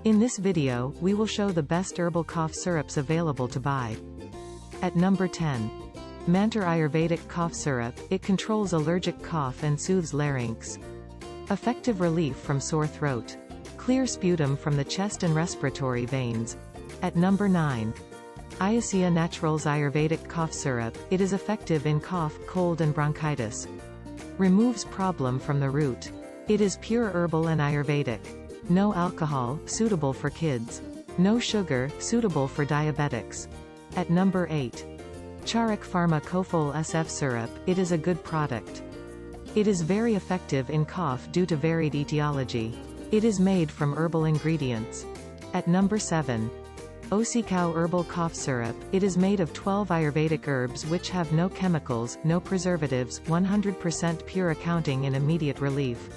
In this video, we will show the best herbal cough syrups available to buy. At number 10. Mantar Ayurvedic Cough Syrup. It controls allergic cough and soothes larynx. Effective relief from sore throat. Clear sputum from the chest and respiratory veins. At number 9. Ayurveda Naturals Ayurvedic Cough Syrup. It is effective in cough, cold and bronchitis. Removes problem from the root. It is pure herbal and Ayurvedic. No alcohol, suitable for kids. No sugar, suitable for diabetics. At number 8. Charak Pharma Kofol SF Syrup. It is a good product. It is very effective in cough due to varied etiology. It is made from herbal ingredients. At number 7. Osikau Herbal Cough Syrup. It is made of 12 Ayurvedic herbs which have no chemicals, no preservatives, 100% pure, accounting in immediate relief.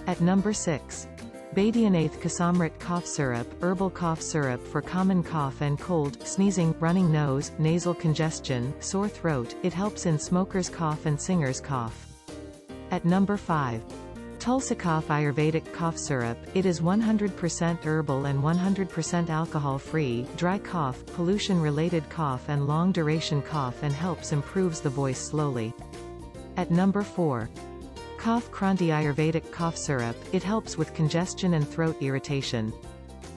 At number 6. Baidyanath Kasamrit Cough Syrup. Herbal cough syrup for common cough and cold, sneezing, running nose, nasal congestion, sore throat. It helps in smoker's cough and singer's cough. At number 5. Tulsi Cough Ayurvedic Cough Syrup. It is 100% herbal and 100% alcohol-free, dry cough, pollution-related cough and long-duration cough, and helps improves the voice slowly. At number 4. Koff Kranti Ayurvedic Cough Syrup. It helps with congestion and throat irritation.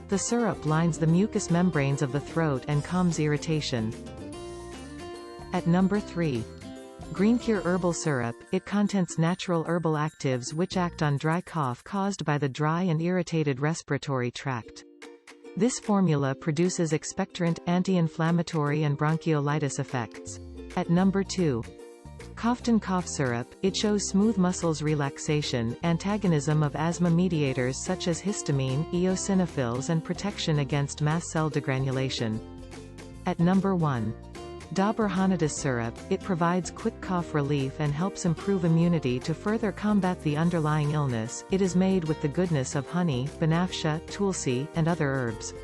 The syrup lines the mucous membranes of the throat and calms irritation. At number 3. GREENCURE Herbal Syrup. It contains natural herbal actives which act on dry cough caused by the dry and irritated respiratory tract. This formula produces expectorant, anti-inflammatory and bronchiolitis effects. At number 2. Kofton Cough Syrup. It shows smooth muscles relaxation, antagonism of asthma mediators such as histamine, eosinophils, and protection against mast cell degranulation. At number 1. Dabur Honitus Syrup. It provides quick cough relief and helps improve immunity to further combat the underlying illness. It is made with the goodness of honey, Banaphsa, Tulsi, and other herbs.